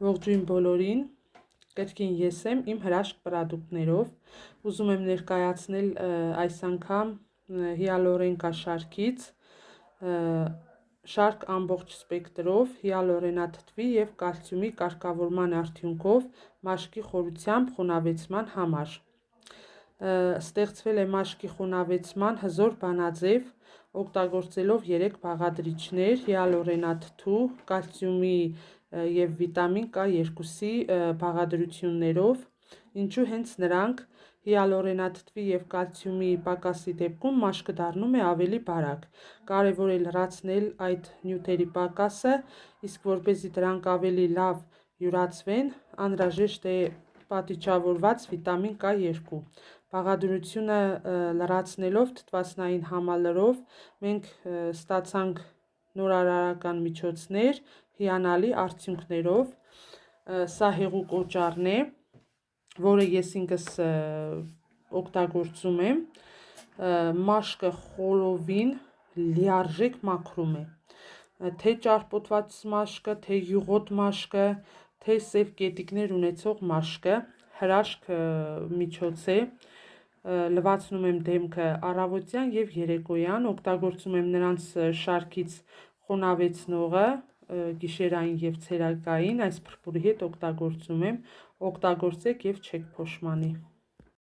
Ողջույն բոլորին, կրկին ես եմ իմ հրաշք պրոդուկտներով, ուզում եմ ներկայացնել այս անգամ հիալուրոնիկա շարքից, շարք ամբողջ սպեկտրով հիալուրոնաթթվի և կալցիումի կարգավորման արդյունքով մաշկի խորությամբ խոնավեցման համար։ Ստեղծվել է մաշկի խոնավեցման հզոր բանաձև, օգտագործելով 3 բաղադրիչներ՝ հիալուրոնաթթու, կալցիումի և վիտամին K2-ի բաղադրություններով, ինչու հենց նրանք հիալուրոնաթթվի և կալցիումի պակասի դեպքում մաշկը դառնում է ավելի բարակ։ Կարևոր է լրացնել այդ նյութերի պակասը, իսկ որպեսզի դրանք ավելի լավ յուրացվեն, անհրաժեշտ է պատիճավորված վիտամին K2։ Բաղադրությունը լրացնելով թթվասնային համալրով մենք ստացանք նորարարական միջոցներ հիանալի արդյունքներով։ Սա հեղուկ օճառն է, որը ես ինքս օգտագործում եմ, մաշկը խորովին լիարժեք մաքրում է, թե ճարպոտված մաշկը, թե յուղոտ մաշկը, թե սև կետիկներ ունեցող մաշկը, հրաշք միջոց է։ Լվացնում եմ դեմքը առավոտյան և երեկոյան, օգտագործում եմ նրանց շարքից խոնավեցնողը, գիշերային և ցերեկային այս փրփուրի հետ օգտագործում եմ, օգտագործեք և չեք փոշմանի։